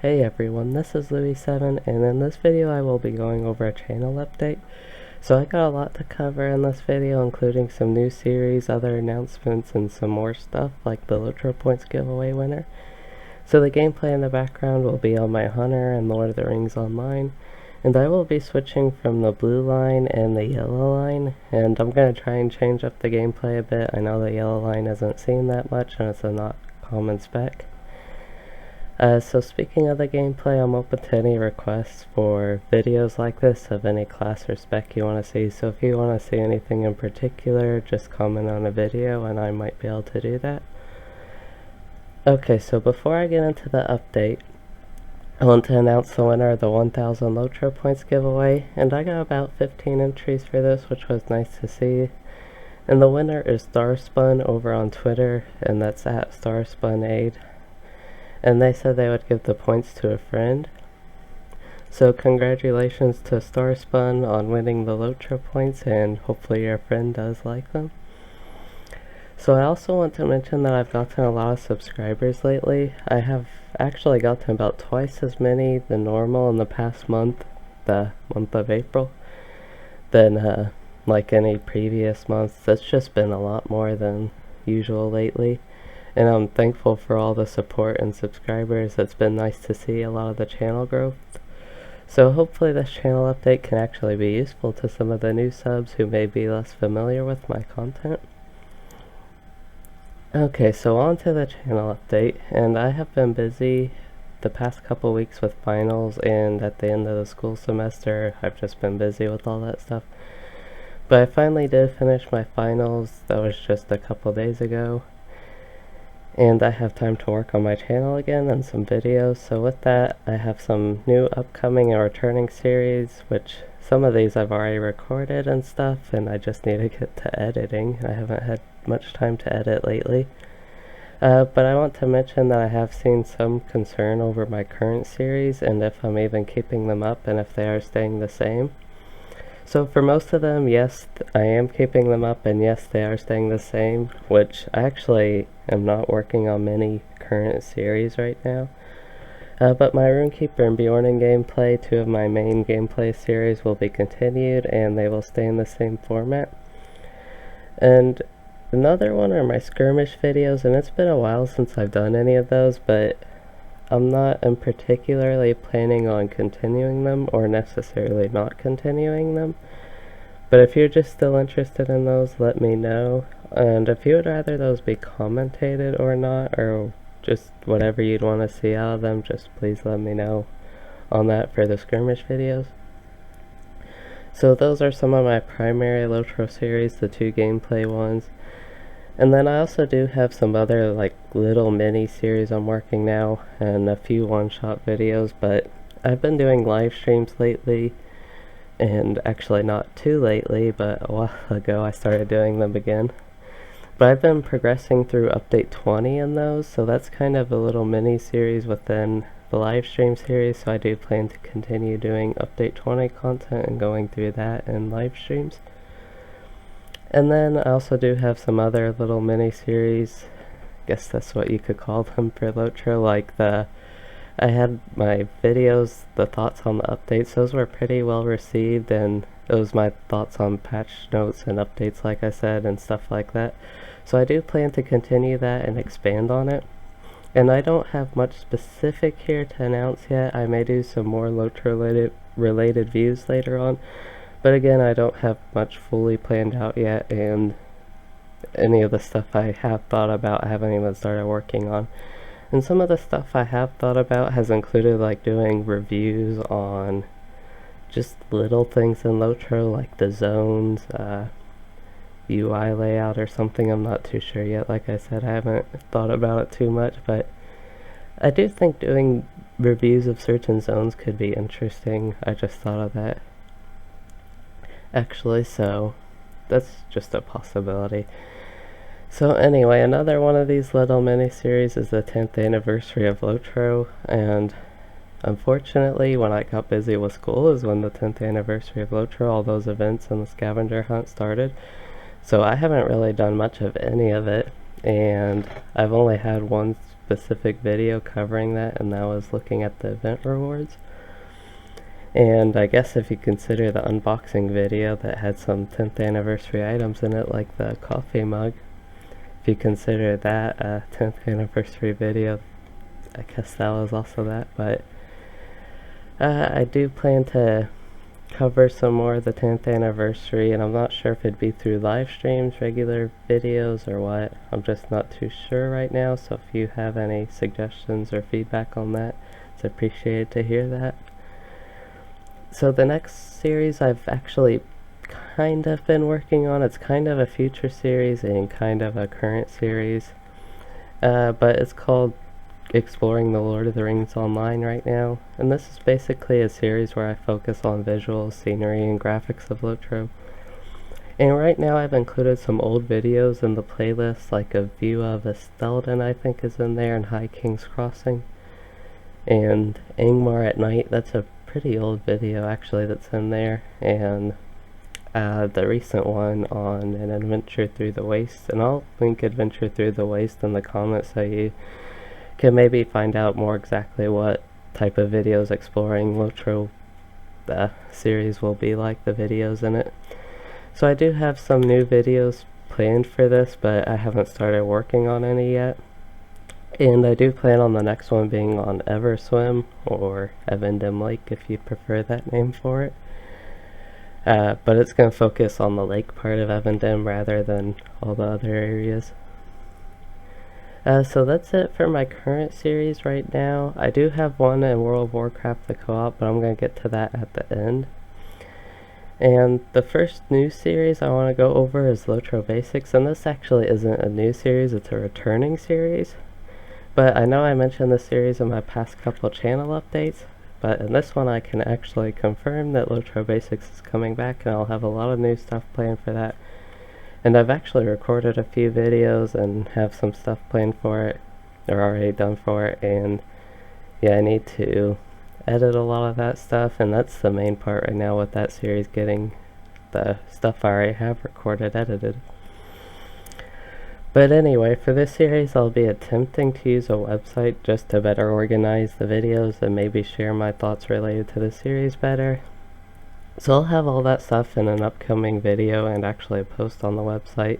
Hey everyone, this is Louis7, and in this video I will be going over a channel update. So I got a lot to cover in this video, including some new series, other announcements, and some more stuff like the LOTRO points giveaway winner. So the gameplay in the background will be on my Hunter and Lord of the Rings Online, and I will be switching from the blue line and the yellow line, and I'm going to try and change up the gameplay a bit. I know the yellow line isn't seen that much and it's a not common spec. So speaking of the gameplay, I'm open to any requests for videos like this of any class or spec you want to see. So if you want to see anything in particular, just comment on a video and I might be able to do that. Okay, so before I get into the update, I want to announce the winner of the 1000 LOTRO points giveaway, and I got about 15 entries for this, which was nice to see. And the winner is Starspun over on Twitter, and that's at StarspunAid. And they said they would give the points to a friend. So congratulations to Starspun on winning the LOTRO points, and hopefully your friend does like them. So I also want to mention that I've gotten a lot of subscribers lately. I have actually gotten about twice as many than normal in the past month, the month of April, than like any previous months. It's just been a lot more than usual lately. And I'm thankful for all the support and subscribers. It's been nice to see a lot of the channel growth. So hopefully this channel update can actually be useful to some of the new subs who may be less familiar with my content. Okay, so on to the channel update, and I have been busy the past couple weeks with finals, and at the end of the school semester I've just been busy with all that stuff. But I finally did finish my finals. That was just a couple days ago. And I have time to work on my channel again and some videos. So with that, I have some new upcoming and returning series, which some of these I've already recorded and stuff, and I just need to get to editing. I haven't had much time to edit lately. But I want to mention that I have seen some concern over my current series and if I'm even keeping them up and if they are staying the same. So for most of them, yes, I am keeping them up, and yes, they are staying the same, which I actually am not working on many current series right now. But my Runekeeper and Bjornen gameplay, two of my main gameplay series, will be continued, and they will stay in the same format. And another one are my skirmish videos, and it's been a while since I've done any of those, but I'm not particularly planning on continuing them or necessarily not continuing them. But if you're just still interested in those, let me know. And if you would rather those be commentated or not, or just whatever you'd want to see out of them, just please let me know on that for the skirmish videos. So those are some of my primary LOTRO series, the two gameplay ones. And then I also do have some other like little mini series I'm working now and a few one-shot videos, but I've been doing live streams lately, and actually not too lately, but a while ago I started doing them again. But I've been progressing through update 20 in those, so that's kind of a little mini series within the live stream series, so I do plan to continue doing update 20 content and going through that in live streams. And then I also do have some other little mini-series, I guess that's what you could call them for LOTRO, like I had my videos, the thoughts on the updates, those were pretty well received, and it was my thoughts on patch notes and updates like I said, and stuff like that. So I do plan to continue that and expand on it. And I don't have much specific here to announce yet. I may do some more LOTRO related views later on. But again, I don't have much fully planned out yet, and any of the stuff I have thought about I haven't even started working on. And some of the stuff I have thought about has included like doing reviews on just little things in LOTRO, like the zones, UI layout or something. I'm not too sure yet. Like I said, I haven't thought about it too much, but I do think doing reviews of certain zones could be interesting. I just thought of that actually, so that's just a possibility. So anyway, another one of these little mini-series is the 10th anniversary of LOTRO, and unfortunately when I got busy with school is when the 10th anniversary of LOTRO, all those events and the scavenger hunt started. So I haven't really done much of any of it, and I've only had one specific video covering that, and that was looking at the event rewards. And I guess if you consider the unboxing video that had some 10th anniversary items in it, like the coffee mug, if you consider that a 10th anniversary video, I guess that was also that. But I do plan to cover some more of the 10th anniversary, and I'm not sure if it'd be through live streams, regular videos, or what. I'm just not too sure right now, so if you have any suggestions or feedback on that, it's appreciated to hear that. So the next series I've actually kind of been working on. It's kind of a future series and kind of a current series, but it's called Exploring the Lord of the Rings Online right now, and this is basically a series where I focus on visuals, scenery, and graphics of LOTRO. And right now I've included some old videos in the playlist, like a view of Estelden I think is in there, and High King's Crossing, and Angmar at Night. That's a pretty old video actually that's in there, and the recent one on An Adventure Through the Waste, and I'll link Adventure Through the Waste in the comments so you can maybe find out more exactly what type of videos exploring LOTRO the series will be like, the videos in it. So I do have some new videos planned for this, but I haven't started working on any yet. And I do plan on the next one being on Everswim, or Evendem Lake if you prefer that name for it. But it's going to focus on the lake part of Evendem rather than all the other areas. So that's it for my current series right now. I do have one in World of Warcraft the co-op, but I'm going to get to that at the end. And the first new series I want to go over is LOTRO Basics, and this actually isn't a new series, it's a returning series. But I know I mentioned this series in my past couple channel updates, but in this one I can actually confirm that LOTRO Basics is coming back, and I'll have a lot of new stuff planned for that. And I've actually recorded a few videos and have some stuff planned for it, or already done for it, and yeah, I need to edit a lot of that stuff, and that's the main part right now with that series, getting the stuff I already have recorded edited. But anyway, for this series I'll be attempting to use a website just to better organize the videos and maybe share my thoughts related to the series better. So I'll have all that stuff in an upcoming video and actually a post on the website,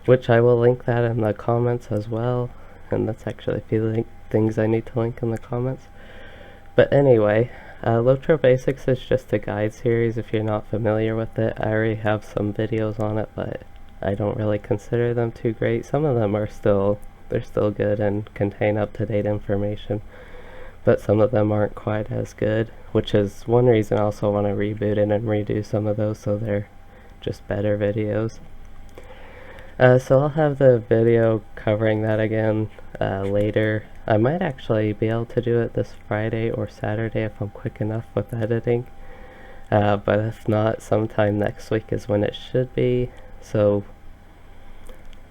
which I will link that in the comments as well, and that's actually a few things I need to link in the comments. But anyway, LOTRO Basics is just a guide series if you're not familiar with it. I already have some videos on it, but I don't really consider them too great. Some of them are still good and contain up-to-date information, but some of them aren't quite as good, which is one reason I also want to reboot it and redo some of those so they're just better videos. So I'll have the video covering that again later. I might actually be able to do it this Friday or Saturday if I'm quick enough with editing, but if not, sometime next week is when it should be. So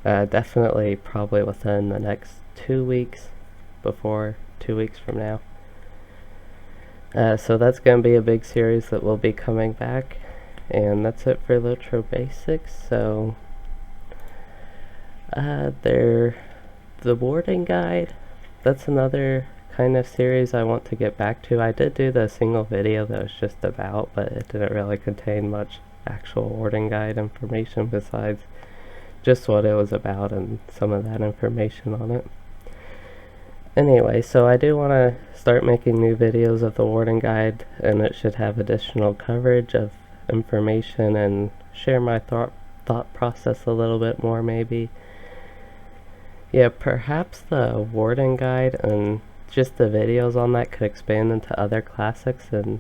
definitely probably within the next 2 weeks, before 2 weeks from now. So that's going to be a big series that will be coming back, and that's it for LOTRO Basics. So the boarding guide, that's another kind of series I want to get back to. I did do the single video that was just about, but it didn't really contain much actual boarding guide information besides just what it was about and some of that information on it. Anyway, so I do want to start making new videos of the Warden Guide, and it should have additional coverage of information and share my thought process a little bit more maybe. Yeah, perhaps the Warden Guide and just the videos on that could expand into other classics and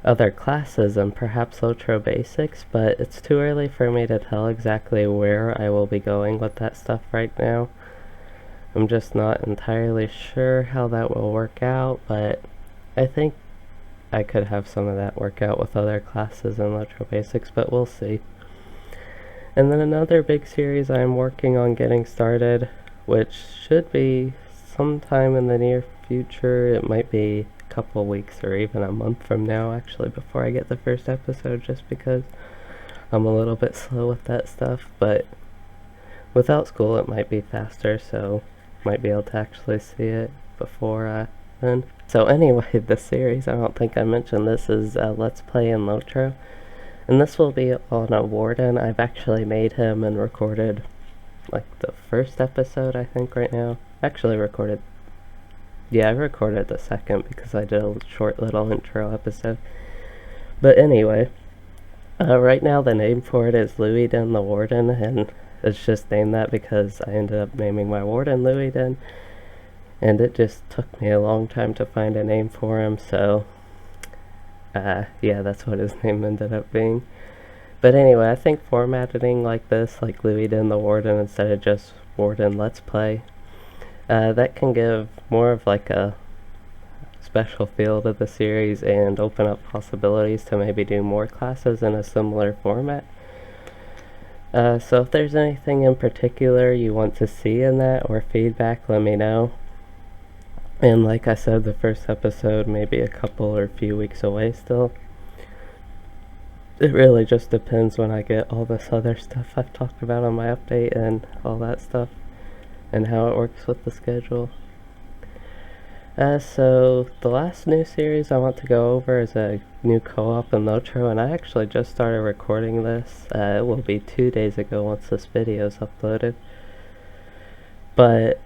other classes and perhaps LOTRO Basics, but it's too early for me to tell exactly where I will be going with that stuff right now. I'm just not entirely sure how that will work out, but I think I could have some of that work out with other classes in LOTRO Basics, but we'll see. And then another big series I'm working on getting started, which should be sometime in the near future. It might be a couple weeks or even a month from now actually before I get the first episode, just because I'm a little bit slow with that stuff, but without school it might be faster, so might be able to actually see it before then. So anyway, the series, I don't think I mentioned this, is Let's Play in LOTRO. And this will be on a warden. I've actually made him and recorded like the first episode, I think, right now. Actually recorded, yeah, I recorded the second because I did a short little intro episode. But anyway, right now the name for it is Louis Den the Warden, and it's just named that because I ended up naming my warden Louis Den, and it just took me a long time to find a name for him, so yeah, that's what his name ended up being. But anyway, I think formatting like this, like Louis Den the Warden instead of just Warden Let's Play, that can give more of like a special feel to the series and open up possibilities to maybe do more classes in a similar format. So if there's anything in particular you want to see in that or feedback, let me know. And like I said, the first episode may be a couple or a few weeks away still. It really just depends when I get all this other stuff I've talked about on my update and all that stuff, and how it works with the schedule. So the last new series I want to go over is a new co-op in LOTRO, and I actually just started recording this. It will be 2 days ago once this video is uploaded. But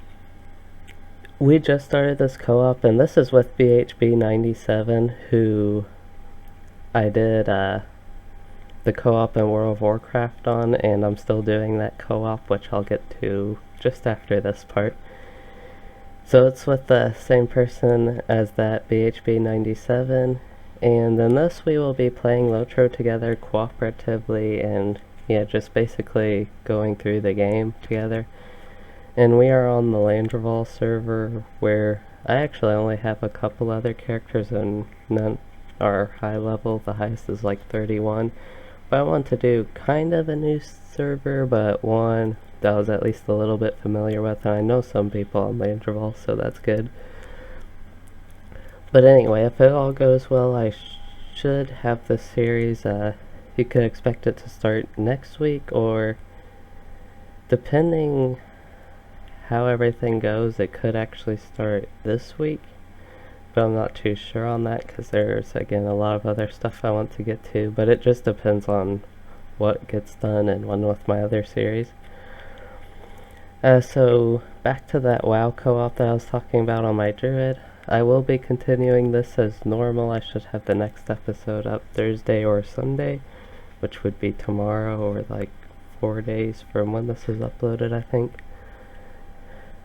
we just started this co-op, and this is with BHB97, who I did the co-op in World of Warcraft on, and I'm still doing that co-op, which I'll get to just after this part. So it's with the same person as that BHB97, and in this we will be playing LOTRO together cooperatively, and yeah, just basically going through the game together. And we are on the Landreval server, where I actually only have a couple other characters and none are high level. The highest is like 31. But I want to do kind of a new server, but one that I was at least a little bit familiar with, and I know some people on Landreval, so that's good. But anyway, if it all goes well, I should have this series. You could expect it to start next week, or depending how everything goes, it could actually start this week, but I'm not too sure on that because there's again a lot of other stuff I want to get to, but it just depends on what gets done and when with my other series. So back to that WoW co-op that I was talking about on my Druid. I will be continuing this as normal. I should have the next episode up Thursday or Sunday, which would be tomorrow, or like 4 days from when this is uploaded, I think.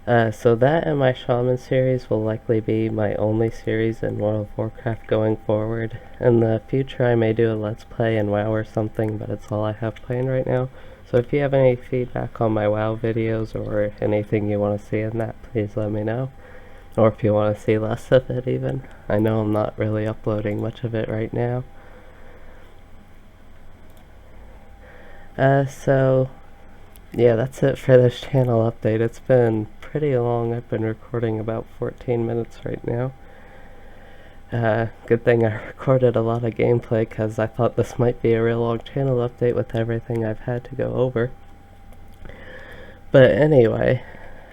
So that and my Shaman series will likely be my only series in World of Warcraft going forward. In the future I may do a Let's Play in WoW or something, but it's all I have planned right now. So if you have any feedback on my WoW videos or anything you want to see in that, please let me know. Or if you want to see less of it even. I know I'm not really uploading much of it right now. So yeah, that's it for this channel update. It's been pretty long. I've been recording about 14 minutes right now. Good thing I recorded a lot of gameplay, because I thought this might be a real long channel update with everything I've had to go over. But anyway,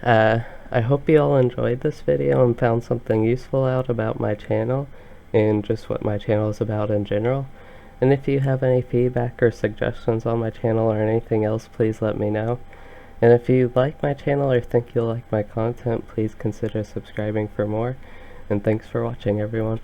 I hope you all enjoyed this video and found something useful out about my channel and just what my channel is about in general. And if you have any feedback or suggestions on my channel or anything else, please let me know. And if you like my channel or think you'll like my content, please consider subscribing for more. And thanks for watching, everyone.